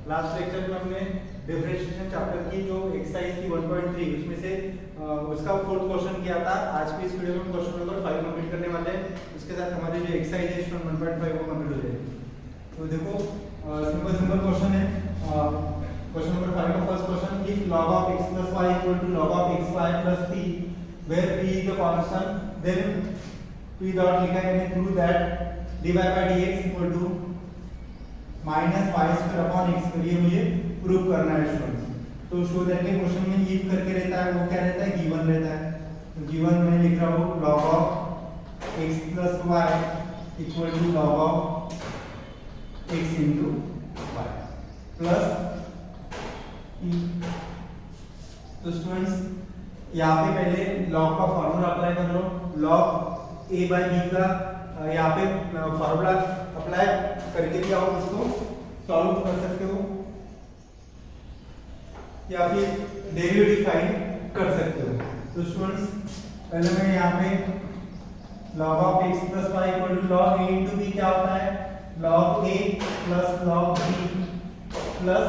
Last lecture में हमने differentiation chapter की जो एक्सरसाइज थी 1.3 उसमें से उसका फोर्थ क्वेश्चन किया था। आज की इस वीडियो में क्वेश्चन नंबर 5 कंप्लीट करने वाले हैं। उसके साथ हमारी जो एक्सरसाइज है स्टूडेंट 1.5 वो कंप्लीट हो जाएगी। तो देखो सिंपल क्वेश्चन है। क्वेश्चन नंबर 5 का first question, if log of x plus y equal to log of xy plus p where p is the constant then p dot लिखा है, prove that dy by dx equal to minus y square upon x पर, ये मुझे prove करना है students. तो show that के question में इफ करके रहता है, वो क्या रहता है, गिवन रहता है। तो गिवन में लिख रहा हूँ log of x plus Y equal to log of x into y plus e। तो स्टूडेंट्स यहाँ पे पहले log का फॉर्मूला अप्लाई कर लो। log a बाई b का यहाँ पे फॉर्मूला अप्लाई करके भी आप इसको सॉल्व कर सकते हो या फिर डेरिवेटिव फाइंड कर सकते हो। तो स्टूडेंट्स पहले मैं यहाँ पे log of x plus Y equal to log a into b क्या होता है, log a plus log b plus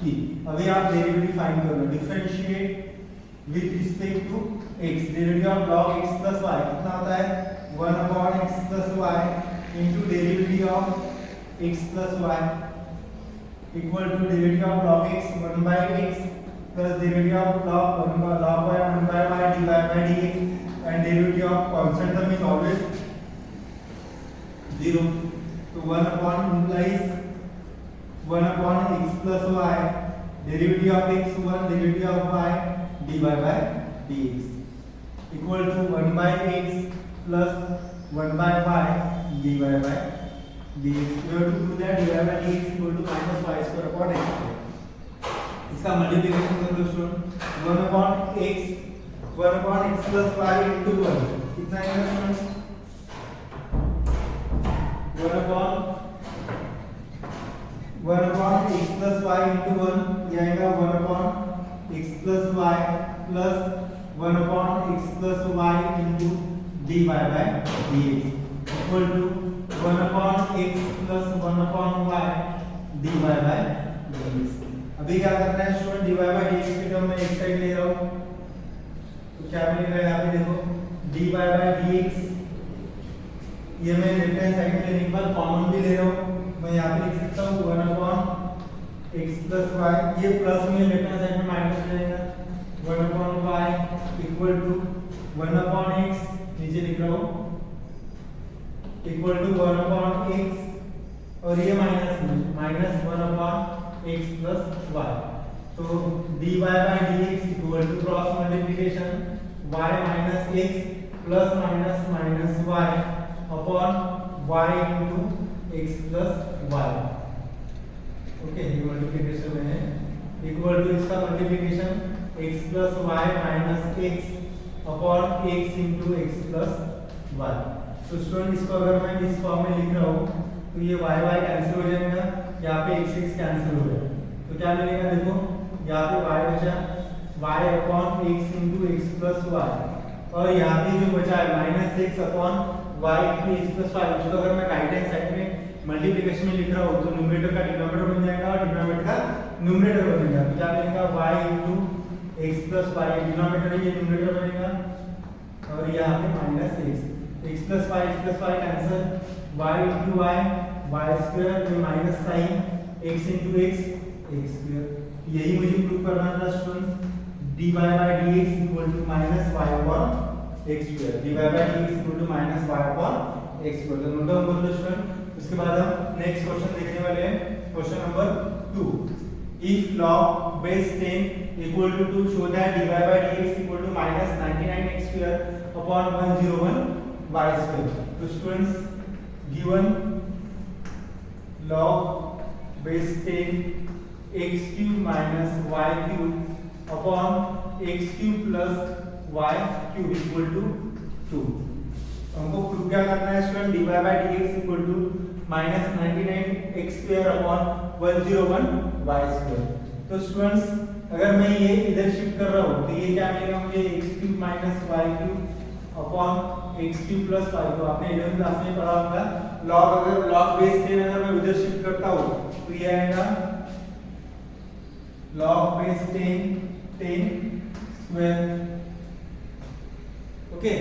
e। अभी आप डेरिवेटिव फाइंड कर लो, differentiate with respect to x। Derivative of log x plus y कितना होता है, 1 upon x plus y into derivative of x plus y equal to derivative of log x 1 by x plus derivative of log y 1 by y dy by dx and derivative of constant term is always 0. So 1 upon implies 1 upon x plus y derivative of x 1 derivative of y dy by dx equal to 1 by x plus 1 by y dy by dx. We have to prove that dy by dx equal to minus y square upon x। इसका multiplication कर दो student, 1 upon x plus y into 1 कितना आएगा student, 1 upon x plus y into 1 ये आएगा 1 upon x plus y plus 1 upon x plus y into dy by dx equal to 1 upon x plus 1 upon y dy by dx। अभी क्या करना है student, dy by dx की term में एक side ले रहा हूँ, तो क्या मिलेगा यहाँ पे देखो dy by dx, ये मैं लेफ्ट हैंड साइड में लेने के बाद कॉमन भी ले रहा हूँ, मैं यहाँ पे लिख सकता हूँ 1 upon x plus y, ये प्लस में लेफ्ट हैंड साइड में माइनस रहेगा 1 upon y equal to 1 upon x, नीचे लिख रहा हूँ इक्वल टू 1 अपॉन x और ये minus 1 upon x plus y। तो dy by dx equal to cross multiplication y minus x plus minus minus y upon y into x plus y। Okay, ये multiplication में है equal to इसका multiplication x plus y minus x upon x into x plus y। तो student इसको अगर मैं इस form में लिख रहा हूँ तो ये y y कैंसिल हो जाएगा, यहाँ पे x x कैंसिल हो जाएगा, तो क्या मिलेगा देखो यहाँ पे y बचा y upon x into x plus y, और यहाँ पे जो बचा है minus x upon y into x plus y, उसको अगर मैं राइट हैंड साइड में मल्टीप्लिकेशन में लिख रहा हूँ तो न्यूमरेटर का डिनोमिनेटर बन जाएगा और डिनोमिनेटर का न्यूमरेटर बनेगा। तो क्या मिलेगा y into x plus Y, denominator ये न्यूमरेटर बनेगा और यहाँ पे minus X, x plus y cancel, y into y square में minus sign x into x square. यही मुझे प्रूव करना था students, dy by dx equal to minus y upon x square, dy by dx equal to minus y upon x square। तो note down कर लो student. उसके बाद हम नेक्स्ट क्वेश्चन देखने वाले हैं, question number 2। if log base 10 equal to 2 show that dy by dx equal to minus 99x square upon 101 y square। तो students given log base 10 x cube minus y cube upon x cube plus y cube equal to 2। हमको prove क्या करना है student, dy by dx equal to minus 99x² upon 101 y²। तो students अगर मैं ये इधर शिफ्ट कर रहा हूँ तो ये क्या मिलेगा मुझे x³ minus y³ upon x³ plus y²। आपने 11th क्लास में पढ़ा होगा लॉग, अगर लॉग बेस 10 अगर मैं उधर शिफ्ट करता हूँ तो ये आएगा log बेस 10 स्क्वायर। ओके,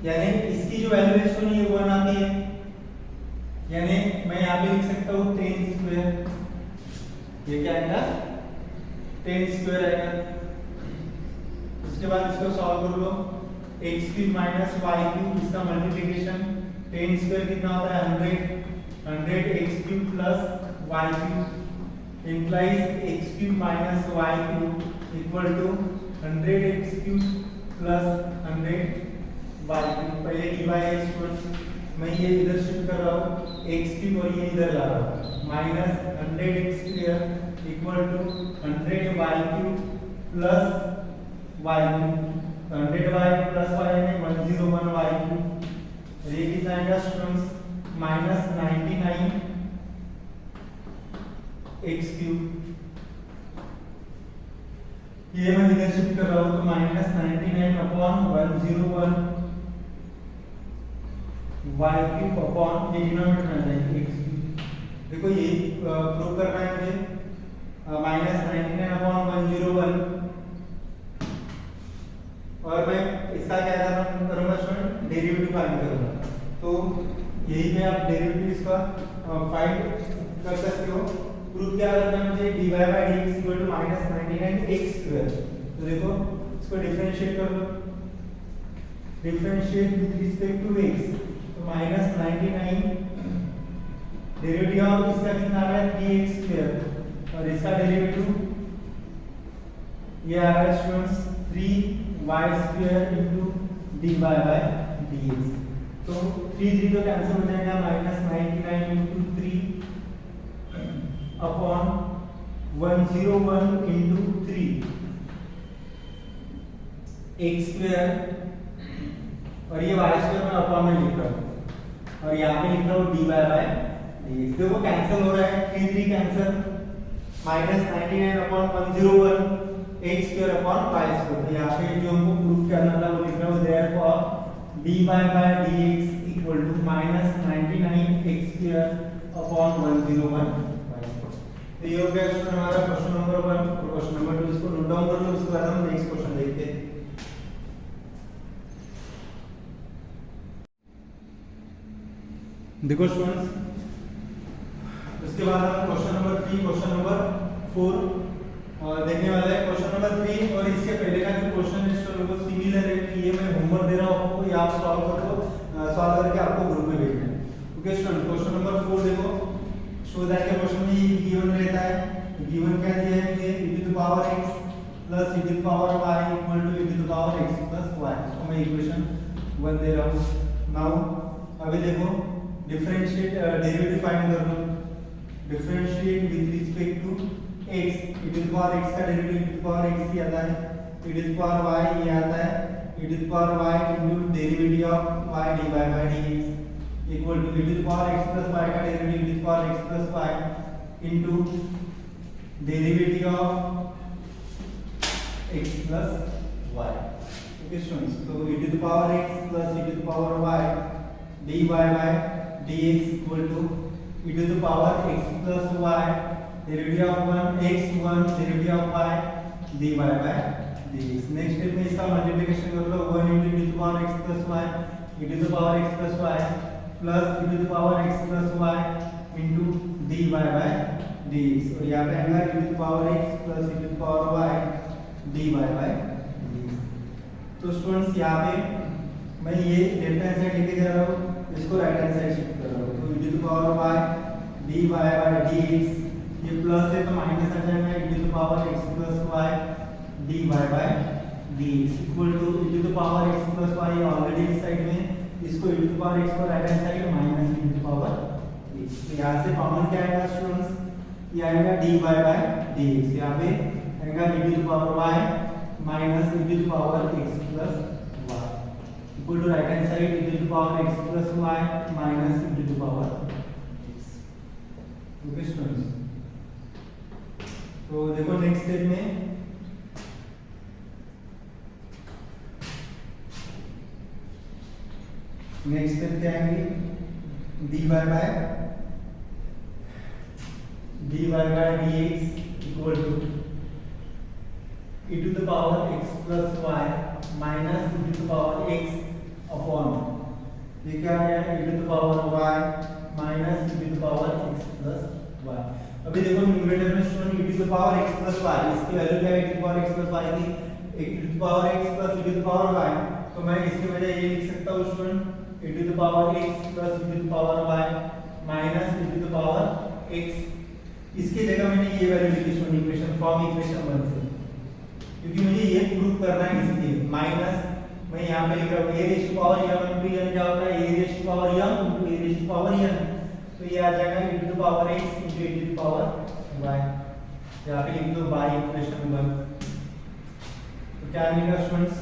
यानी इसकी जो वैल्यूएशन है वो 1 आती है, यानी मैं यहाँ पे लिख सकता हूँ 10 स्क्वायर। ये क्या आएगा 10 स्क्वायर आएगा। उसके बाद इसको सॉल्व कर लो, x³ माइनस y³ इसका मल्टीप्लिकेशन 10 स्क्वायर कितना होता है 100 x³ plus y³ implies x³ minus y³ equal to 100x³ plus 100y³। पहले डिवाइड स्टूडेंट्स मैं ये इधर शिफ्ट कर रहा हूँ x³ और ये इधर ला रहा हूँ, minus 100x² equal to 100y³ plus y³। 100y plus y में 101y³। ये कितना आएगा स्टूडेंट्स माइनस 99x³। ये मैं इधर शिफ्ट कर रहा हूँ तो माइनस 99 अपॉन 101 y³ अपॉन ये डिनोमिनेटर में आ जाएगा x³। देखो ये प्रूव करना है मुझे माइनस 99 अपॉन 101, और मैं इसका क्या करूंगा स्टूडेंट डेरिवेटिव फाइंड करूंगा। तो यही में आप डेरिवेटिव इसका फाइंड कर सकते हो। प्रूफ क्या करना है मुझे dy by dx equal to minus 99x²। तो देखो इसको डिफरेंशिएट कर लो, differentiate with respect to x, तो माइनस 99 डेरिवेटिव ऑफ इसका कितना आ रहा है 3x² और इसका डेरिवेटिव ये आ रहा है students 3y² into dy by dx। तो 3 तो कैंसिल हो जाएगा, minus 99 into 3 upon 101 into 3 x² और ये y² मैं अपॉन में लिख रहा हूँ और यहाँ पे लिख रहा हूँ dy by dx। देखो कैंसिल हो रहा है, 3 cancel, minus 99 upon 101 x² upon y²। तो यहाँ पे जो हमको प्रूफ करना था वो लिख रहा हूँ therefore dy by dx equal to minus 99x² upon 101 y²। तो ये हो गया क्वेश्चन हमारा क्वेश्चन नंबर 1 और क्वेश्चन नंबर 2 इसको नोट डाउन कर लो। उसके बाद हम नेक्स्ट क्वेश्चन देखते हैं। देखो स्टूडेंट्स उसके बाद हम क्वेश्चन नंबर 3 क्वेश्चन नंबर 4 और देखने वाले हैं। क्वेश्चन नंबर 3 और इसके पहले का जो क्वेश्चन है इसको लोगों सिमिलर है कि ये मैं होमवर्क दे रहा हूं आपको, ये आप सॉल्व कर लो, सॉल्व करके आपको ग्रुप में भेजना है। ओके स्टूडेंट, क्वेश्चन नंबर 4 देखो, शो दैट के क्वेश्चन में ये गिवन रहता है, गिवन क्या दिया है मुझे e to the power x plus e to the power y equal to e to the power x plus y। तो मैं इक्वेशन 1 दे रहा हूं। नाउ अभी देखो डिफरेंशिएट डेरिवेटिव फाइंड कर लो, differentiate with respect to x, e to the power x का derivative e to the power x ही आता है, e to the power y ये आता है, e to the power y into derivative of y dy by dx equal to e to the power x plus y का derivative e to the power x plus y into derivative of x plus y। Okay students, तो e to the power x plus e to the power y dy by dx equal to e to the power x plus y derivative of 1 derivative of y dy by dx। Next step में इसका multiplication कर लो, 1 e to the power x plus y e to the power x plus y plus e to the power x plus y into dy by dx और यहाँ पे आएगा e to the power x plus e to the power y dy by dx। तो students यहाँ पे मैं ये left hand side लेके जा रहा हूँ, इसको राइट हैंड साइड शिफ्ट कर रहा हूँ। तो e to the power y dy by dx ये प्लस है तो माइनस आ जाएगा e to the power x plus y dy by dx equal to e to the power x plus y already इस साइड में, इसको e to the power x को right hand side minus e to the power x। तो यहाँ से common क्या आएगा students, ये आएगा dy by dx, यहाँ पे आएगा e to the power y minus e to the power x plus y equal to right hand side e to the power x plus y minus e to the power okay students, तो देखो next step में next step क्या आएंगे, dy by dx equal to e to the power x plus y minus e to the power x upon, ये क्या आ गया, e to the power y minus e to the power x plus y। अभी देखो numerator में student e to the power x plus y, इसकी value क्या है, e to the power x plus y थी, e to the power x plus e to the power y, तो मैं इसकी वजह ये लिख सकता हूँ student e to the power x plus e to the power y minus e to the power x। इसकी जगह मैंने ये वैल्यू लिखी स्टूडेंट इक्वेशन फ्रॉम इक्वेशन 1 से, क्योंकि मुझे ये प्रूव करना है, इसलिए माइनस मैं यहाँ पे लिख रहा हूँ a raise to power m into n क्या होता है, a raise to power m into a raise to power n, तो ये आ जाएगा e to the power x into e to the power y। यहाँ पे लिख दो बाय इक्वेशन 1, तो क्या मिलेगा students,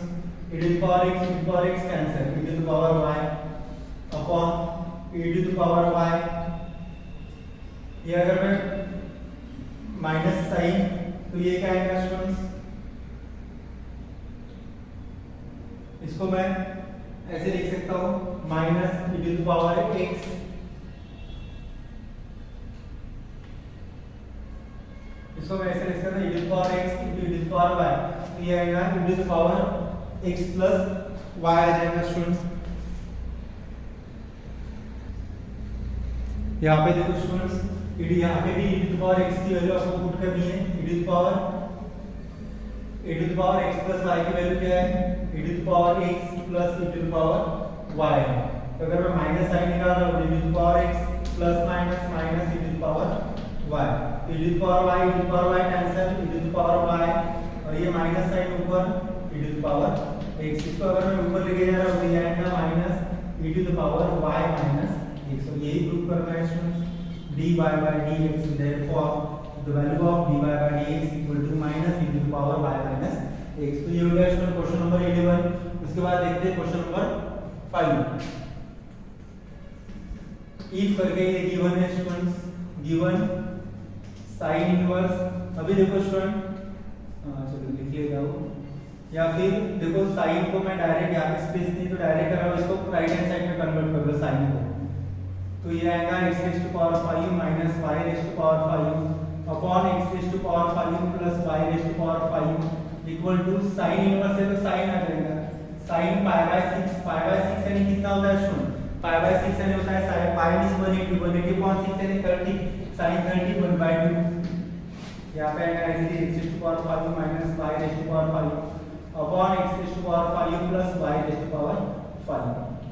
e to the power x e to the power x cancel, e to the power y upon e to the power y। ये अगर मैं माइनस साइन, तो ये क्या आएगा स्टूडेंट्स, इसको मैं ऐसे लिख सकता हूं minus e to the power x, इसको मैं ऐसे लिख सकता हूं e to the power x into e to the power y, तो ये आएगा e to the power x plus y आ जाएगा स्टूडेंट्स। यहाँ पे देखो स्टूडेंट्स, यहाँ पे भी e to the power x की वैल्यू आपको पुट करनी है, e to the power x plus y की वैल्यू क्या है, e to the power x plus e to the power y। तो अगर मैं माइनस साइन निकाल रहा हूँ, e to the power x plus minus minus e to the power y, e to the power y e to the power y cancel, e to the power y, और ये minus sign ऊपर e to the power x, इसको अगर मैं ऊपर लेके जा रहा हूँ, ये आएगा minus e to the power y minus x। तो यही प्रूव करना है students, dy by dx, therefore the value of dy by dx equal to minus e to the power y minus x। तो ये हो गया स्टूडेंट क्वेश्चन नंबर 11। उसके बाद देखते हैं क्वेश्चन नंबर 5। इफ करके ये गिवन है स्टूडेंट्स, गिवन साइन इनवर्स, अभी देखो स्टूडेंट चलो लिख लेता हूँ, या फिर देखो साइन को मैं डायरेक्ट यहाँ पे स्पेस नहीं तो डायरेक्ट कर रहा हूँ, इसको राइट हैंड साइड में कन्वर्ट कर लो साइन को, तो ये आएगा x raise to power 5 minus y raise to power 5 upon x raise to power 5 plus y raise to power 5 equal to sine inverse है तो साइन आ जाएगा sine pi by 6, pi by 6 यानी कितना होता है स्टूडेंट, पाई बाय 6 यानी होता है साइन पाई इज 180 अपॉन 6 यानी 30 साइन 30 1/2। यहाँ पे आएगा x raise to power 5 minus y raise to power 5 upon x raise to power 5 plus y raise to power 5।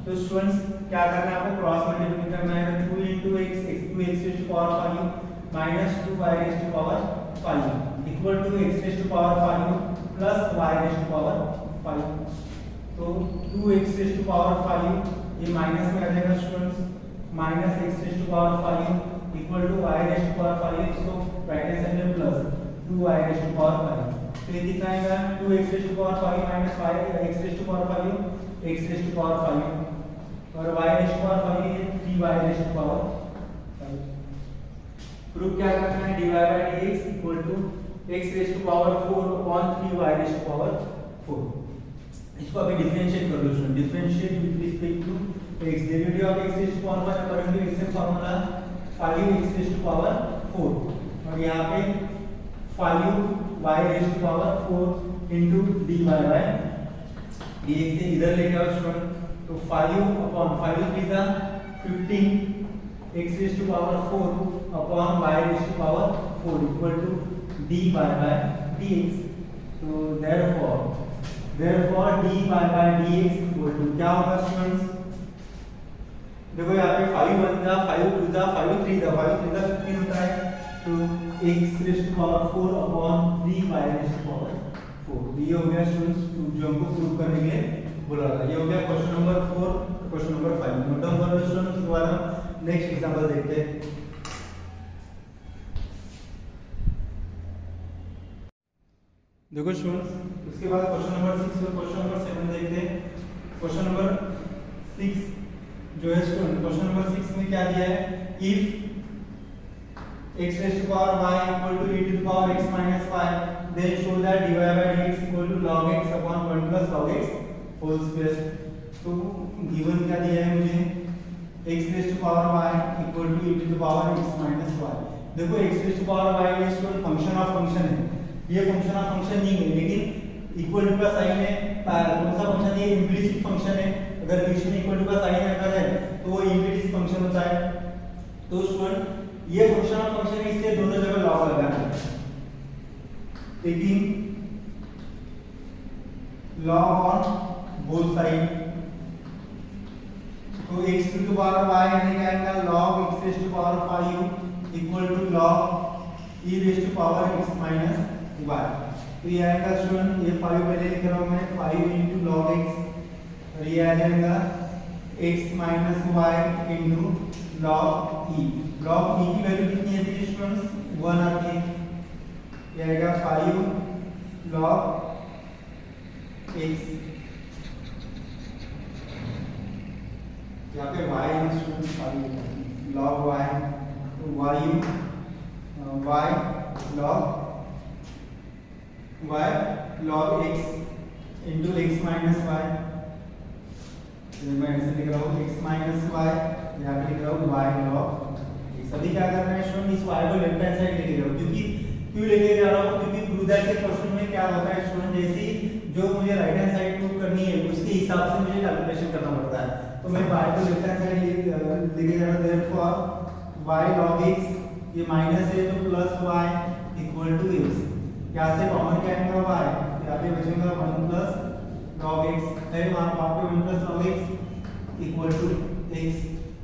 तो स्टूडेंट्स क्या करना है, आपको क्रॉस मल्टीप्लाई करना है, 2 into x raise to power 5 minus 2y raise to power 5 equal to x raise to power 5 plus y raise to power 5। तो 2x raise to power 5 ये minus में आ जाएगा students, minus x raise to power 5 equal to y raise to power 5, इसको right hand side में plus 2y raise to power 5। तो ये कितना आएगा, 2x raise to power 5 minus x raise to power 5 x raise to power 5 और y raise to power 5 है 3y raise to power 5। Proof क्या करना है, dy by dx equal to x raise to power 4 upon 3y raise to power 4। इसको अभी differentiate कर लो student, differentiate with respect to x, derivative of x raise to power 5 according to X formula 5x raise to power 4 और यहाँ पे 5y raise to power 4 into dy by dx से इधर लेके आओ स्टूडेंट, तो 5 अपॉन 5 3 जा 15 x raise to power 4 upon y raise to power 4 equal to dy by dx। तो therefore dy by dx equal to क्या होगा स्टूडेंट्स, देखो यहाँ पे 5 1 जा 5 2 जा 5 3 जा 15 होता है, तो x raise to power 4 upon 3y raise to power 4। ये हो गया स्टूडेंट्स जो हमको प्रूव करने के लिए बोला था। ये हो गया question number 4, question number 5 note down कर लो स्टूडेंट्स। उसके बाद हम नेक्स्ट एग्जांपल देखते हैं। देखो स्टूडेंट्स, उसके बाद क्वेश्चन नंबर 6 और क्वेश्चन नंबर 7 देखते हैं। क्वेश्चन नंबर 6 जो है स्टूडेंट, क्वेश्चन नंबर 6 में क्या दिया है, if x raised to power y equal to e to the power x minus y, then show that dy by dx equal to log x upon 1 plus log x whole square. तो given क्या दिया है मुझे, x raised to power y equal to e to the power x minus y. देखो x raised to power y ये function of function है, ये function of function नहीं है, लेकिन इक्वल टू का साइन है, कौन सा फंक्शन है, इम्प्लिसिट फंक्शन है. अगर बीच में इक्वल टू का साइन अगर है तो वो इम्प्लिसिट फंक्शन होता है. तो स्टूडेंट ये फंक्शन ऑफ फंक्शन है, इसलिए दोनों जगह लॉग लगाना है. Taking log on both side, तो x to the power y यानी क्या आएगा, log x raised to power 5 equal to log e raised to power x minus y. तो ये आएगा स्टूडेंट, ये 5 पहले लिख रहा हूं मैं, 5 into log x, और ये आ जाएगा x minus y into log e. log e की वैल्यू कितनी आती है स्टूडेंट्स, 1 आती है. ये आएगा 5 log x, यहाँ पे y स्टूडेंट्स 5 log y, तो y log x into x minus y. मैं ऐसे लिख रहा हूँ x minus y, यहाँ पे लिख रहा हूँ y log x. अभी क्या करना है स्टूडेंट, इस y को लेफ्ट हैंड साइड लेके जाओ, क्योंकि क्यों लेके जा रहा हूँ, क्योंकि प्रूव दैट के क्वेश्चन में क्या होता है स्टूडेंट, जैसे जो मुझे राइट हैंड साइड प्रूव करनी है उसके हिसाब से मुझे कैलकुलेशन करना पड़ता है. तो मैं y को लेफ्ट हैंड साइड लेके जा रहा हूँ. देयरफॉर y log x, ये माइनस है तो plus y equal to x. यहाँ से कॉमन क्या आएगा y, यहाँ पे बचेगा 1 प्लस log x है, वहाँ पे 1 plus log x equal to x.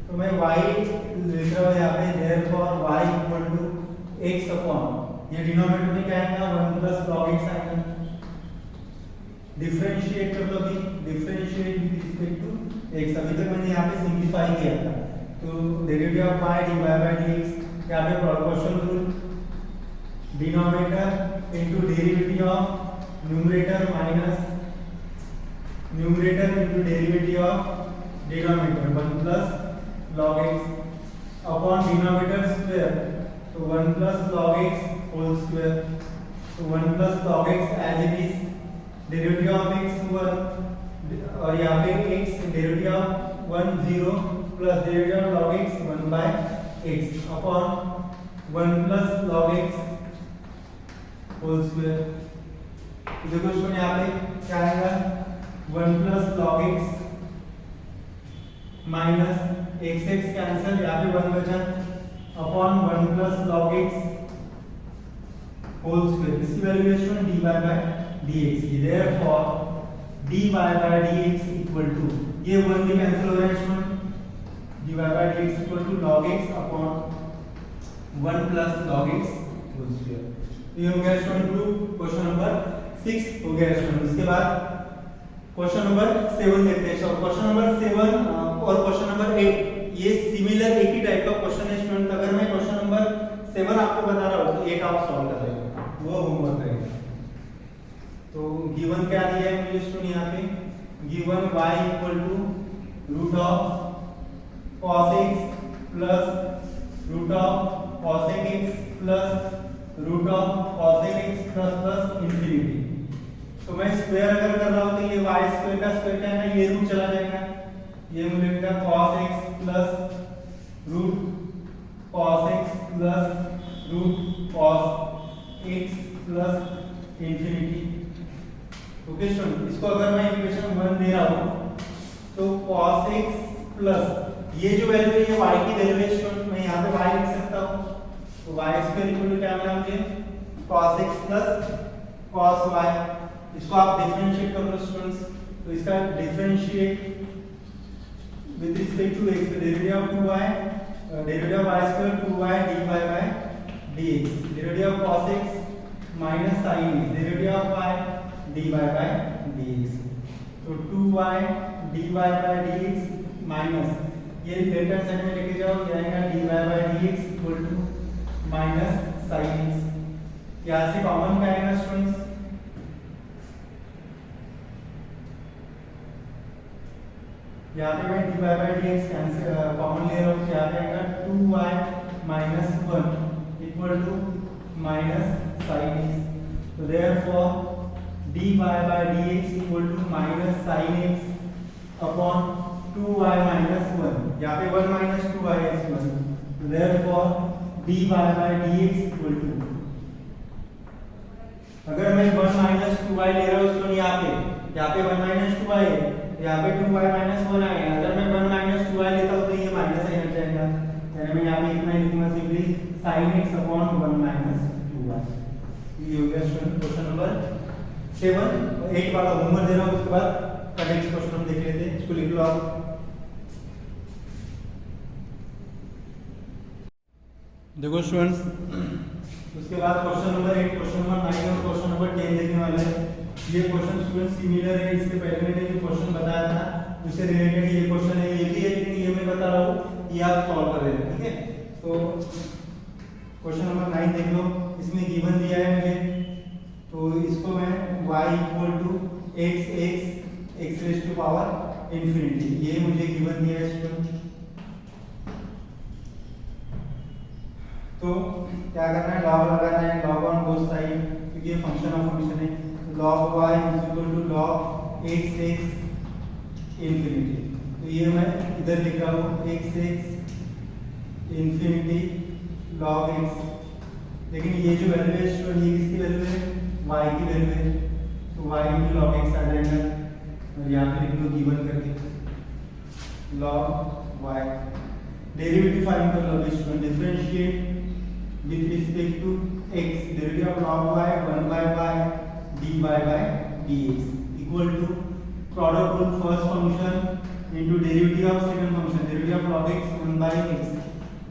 तो मैं y लिख रहा हूँ यहाँ पे, therefore y equal to x upon, ये डिनोमिनेटर में क्या आएगा, 1 प्लस log x आएगा. डिफरेंशिएट कर लो, अभी differentiate with respect to x. अभी तक मैंने यहाँ पे सिंपलीफाई किया था, तो derivative of y dy by dx, यहाँ पे proportion rule, denominator into derivative of numerator minus numerator into derivative of denominator 1 plus log x upon denominator square, तो 1 plus log x whole square. तो 1 plus log x as it is, derivative of x 1, और यहाँ पे x derivative of 1 0 plus derivative of log x 1 by x upon 1 plus log x whole square. देखो student यहाँ पे क्या आएगा, 1 plus log x minus x cancel, यहाँ पे 1 बचा, upon 1 plus log x whole square. इसकी वैल्यू है student dy by dx. Therefore dy by dx equal to, ये 1 भी कैंसिल हो रहा है student, dy by dx equal to log x upon 1 plus log x whole square. ये हो गया स्टूडेंट प्रूफ. क्वेश्चन नंबर 6 हो गया स्टूडेंट. उसके बाद क्वेश्चन नंबर 7 देखते हैं. क्वेश्चन नंबर 7 और क्वेश्चन नंबर 8 ये सिमिलर एक ही टाइप का क्वेश्चन है स्टूडेंट. अगर मैं क्वेश्चन नंबर 7 आपको बता रहा हूं तो 8 आप सॉल्व कर लेंगे, वो होमवर्क है. तो गिवन क्या दिया है मुझे स्टूडेंट, यहाँ पे given y equal to root of cos x plus root of cos x plus root of cos x plus infinity. तो मैं स्क्वायर अगर कर रहा हूं तो ये y स्क्वायर का स्क्वायर क्या है, ये रूट चला जाएगा, ये मुझे मिलेगा cos x plus root cos x plus root cos x plus infinity. Okay student, इसको अगर मैं इक्वेशन 1 दे रहा हूं तो cos x प्लस ये जो वैल्यू है ये y की वैल्यू है स्टूडेंट, मैं यहां पे y लिख सकता हूं. तो y स्क्वायर इक्वल टू क्या मिला मुझे, cos x plus cos y. इसको आप डिफरेंशिएट कर लो स्टूडेंट्स. तो इसका differentiate with respect to x, derivative of 2y, derivative of y square 2y dy by dx, derivative of cos x minus sin x, derivative of y dy by dx. तो 2y dy by dx minus ये left hand side में लेके जाओ, ये आएगा dy by dx equal to minus sin x. यहाँ से common क्या आएगा स्टूडेंट्स, यहाँ पे मैं dy by dx cancel common ले रहा हूँ, यहाँ पे आएगा 2y minus 1 equal to minus sin x. So therefore dy by dx equal to minus sin x upon 2y minus 1. यहाँ पे 1 minus 2y is 1. So therefore dy by dx equal to, अगर मैं 1 minus 2y ले रहा हूँ इसको यहाँ पे 1 minus 2y है, यहाँ पे 2y minus 1 आएगा. अगर मैं 1 minus 2y लेता हूँ तो ये माइनस साइन हट जाएगा. यानी मैं यहाँ पे इतना ही लिखूंगा simply sin x upon 1 minus 2y. ये हो गया स्टूडेंट क्वेश्चन नंबर 7. 8 वाला होमवर्क दे रहा हूँ, उसके बाद का नेक्स्ट क्वेश्चन हम देख लेते हैं. इसको लिख लो आप. देखो स्टूडेंट्स, उसके बाद क्वेश्चन नंबर 8, क्वेश्चन नंबर 9 और क्वेश्चन नंबर 10 देखने वाले हैं. ये क्वेश्चन स्टूडेंट सिमिलर है, इसके पहले मैंने जो क्वेश्चन बताया था उससे रिलेटेड ये क्वेश्चन है. ये भी है लेकिन ये मैं बता रहा हूँ, ये आप सॉल्व कर लेना. ठीक है, तो क्वेश्चन नंबर 9 देख लो. इसमें गिवन दिया है मुझे, तो इसको मैं y equal to x raise to power infinity, ये मुझे गिवन दिया है स्टूडेंट. तो क्या करना है, लॉग लगाना है, लॉग ऑन बोथ साइड, क्योंकि ये फंक्शन ऑफ फंक्शन है. log y is equal to log x infinity. तो ये मैं इधर लिख रहा हूँ x इंफिनिटी log x. लेकिन ये जो वैल्यू है स्टूडेंट, ये किसकी वैल्यू है, y की वैल्यू है. तो y इंटू log x आ जाएगा, और यहाँ पे लिख लो गिवन करके log y. डेरिवेटिव फाइंड कर लो student. Differentiate with respect to x, derivative of log y 1 by y dy by dx equal to product rule first function into derivative of second function, derivative of log x 1 by x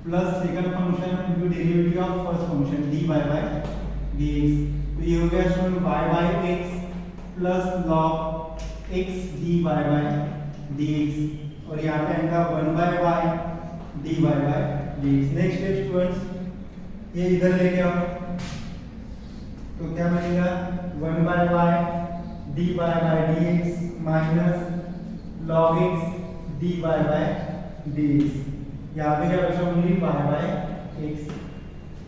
plus second function into derivative of first function dy by dx. तो ये हो गया student y by x plus log x dy by dx, और यहाँ पे आएगा 1 by y dy by dx. Next step students, ये इधर लेके आओ, तो क्या बनेगा 1 by y dy by dx minus log x dy by dx. यहाँ पे क्या बचा, only y by x.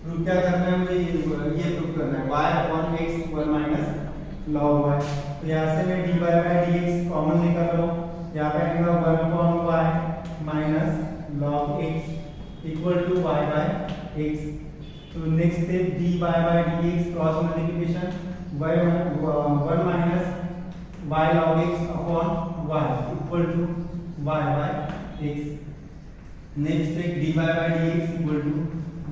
Proof क्या करना है मुझे, ये प्रूफ करना है y upon x 1 minus log y. तो यहाँ से मैं dy by dx कॉमन निकाल लो, यहाँ पे आएगा 1 upon y minus log x equal to y by x. तो next step dy by dx cross multiplication 1 minus y log x upon y equal to y by x. Next step dy by dx equal to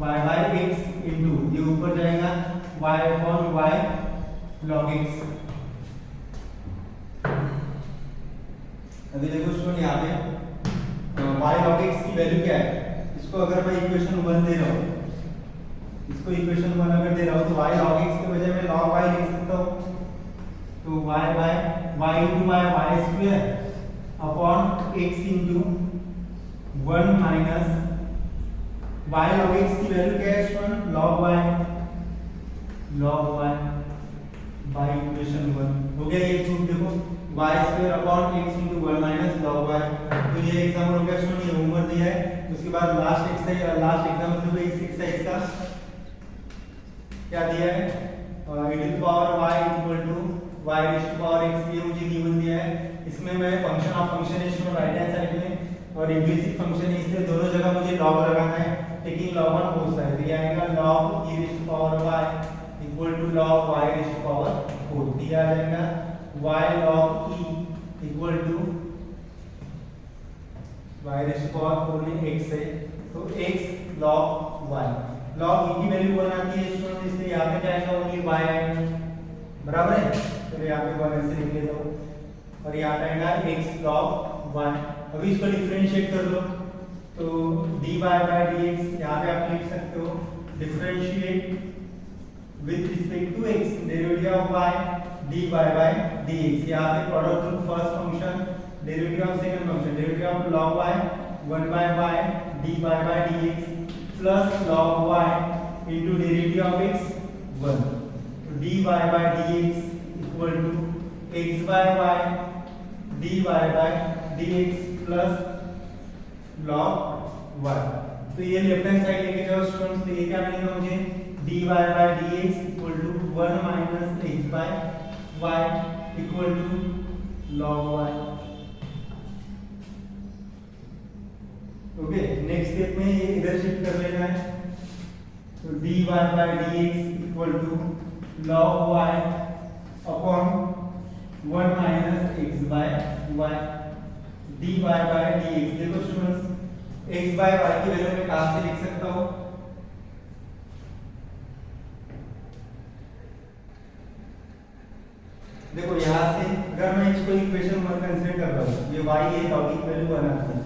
y by x into, ये ऊपर जाएगा y upon y log x. अभी देखो student, यहाँ पे y log x की value क्या है. इसको अगर मैं इक्वेशन 1 दे रहा हूँ, इसको इक्वेशन 1 अगर दे रहा हूँ, तो y log x के बजाय मैं log y लिख सकता हूँ. तो y by y into y square upon x into 1 minus y log x की वैल्यू क्या है student, log y by equation 1 हो गया. ये प्रूफ देखो y square upon x into 1 minus log y. तो ये एग्जांपल हो गया स्टूडेंट, ये होमवर्क दिया है. उसके बाद लास्ट एग्जांपल जो है इस एक्सरसाइज का क्या दिया है, e to the power y equal to y raised to power x, ये मुझे गिवन दिया है. इसमें मैं फंक्शन ऑफ फंक्शन है स्टूडेंट राइट हैंड साइड में, और इम्प्लिसिट फंक्शन है, इसलिए दोनों जगह मुझे log लगाना है, taking log on both side. तो ये आएगा log e raised to power y equal to log y raised to power 4. ये आ जाएगा y log e equal to y raised to power 4 में x है, तो x log y. log e की वैल्यू 1 आती है स्टूडेंट, इसलिए यहाँ पे क्या आएगा, ओनली y आएगा. बराबर है, तो यहाँ पे 1 ऐसे लिख लेता हूँ, और यहाँ पे आएगा x log y. अभी इसको डिफरेंशिएट कर लो, तो dy by dx यहाँ पे आप लिख सकते हो differentiate with respect to x, derivative of y dy by dx. यहाँ पे product rule first function, derivative of second function, derivative of log y 1 by y dy by dx plus log y into derivative of x 1. तो dy by dx equal to x by y dy by dx plus log y. तो ये left hand side लेके जाओ students, तो ये क्या मिलेगा मुझे dy by dx equal to 1 minus x by y equal to log y। Okay, next step में ये इधर शिफ्ट कर लेना है, तो dy by dx equal to log y upon 1 minus x by y dy by dx। देखो students, x by y की value मैं कहां से लिख सकता हूं? देखो यहां से अगर मैं इसको इक्वेशन 1 कंसीडर कर रहा हूं, ये y है, y की वैल्यू 1 आती है,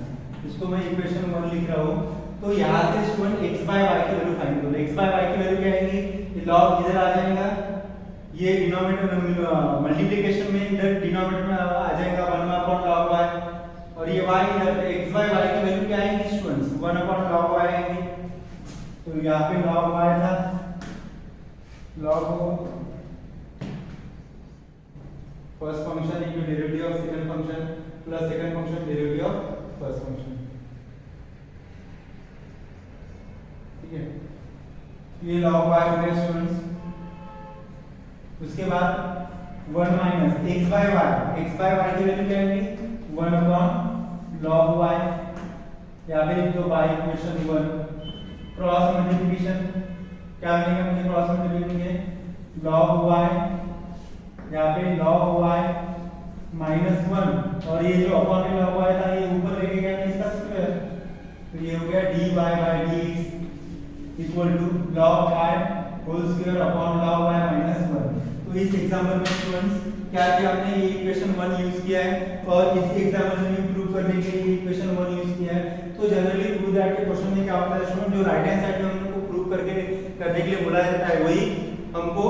इसको मैं इक्वेशन 1 लिख रहा हूं, तो यहां से स्टूडेंट x by y की वैल्यू फाइंड करो। x by y की वैल्यू क्या आएगी? ये log इधर आ जाएगा, ये डिनोमिनेटर मल्टीप्लिकेशन में इधर डिनोमिनेटर में आ जाएगा 1 अपॉन log y, और ये y इधर x by y की वैल्यू क्या आएगी स्टूडेंट्स? 1 अपॉन log y आएगी। तो यहाँ पे log y था, log first function into derivative of second function plus second function derivative of first function. ठीक है, ये log y हो गया स्टूडेंट्स। उसके बाद 1 minus x by y, x by y की वैल्यू क्या आएगी? 1 अपॉन log y, यहाँ पे लिख दो y इक्वेशन 1, क्रॉस मल्टीप्लिकेशन क्या मिलेगा मुझे? क्रॉस मल्टीप्लिकेशन log y, यहाँ पे log y माइनस 1, और ये जो अपॉन में log y था ये ऊपर लेके गया इसका स्क्वायर, तो ये हो गया dy by dx equal to log y whole square upon log y minus 1। तो इस एग्जांपल में स्टूडेंट्स क्या किया हमने? ये इक्वेशन 1 यूज किया है, और इस एग्जांपल में प्रूव करने के लिए इक्वेशन 1 यूज किया है। तो जनरली प्रूव दैट के क्वेश्चन में क्या होता है स्टूडेंट, जो राइट हैंड साइड में हमको प्रूव करने के लिए बोला जाता है वही हमको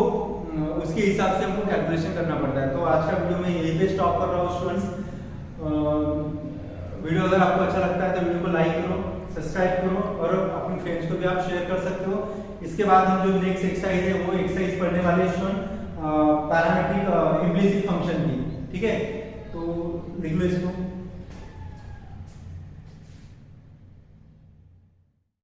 उसके हिसाब से हमको कैलकुलेशन करना पड़ता है। तो आज का वीडियो मैं यहीं पे स्टॉप कर रहा हूँ स्टूडेंट्स। वीडियो अगर आपको अच्छा लगता है तो वीडियो को लाइक करो, सब्सक्राइब करो, और अपने फ्रेंड्स को भी आप शेयर कर सकते हो। इसके बाद हम जो नेक्स्ट एक्सरसाइज है वो एक्सरसाइज पढ़ने वाले स्टूडेंट पैरामेट्रिक इम्प्लिसिट फंक्शन की। ठीक है, तो लिख लो इसको।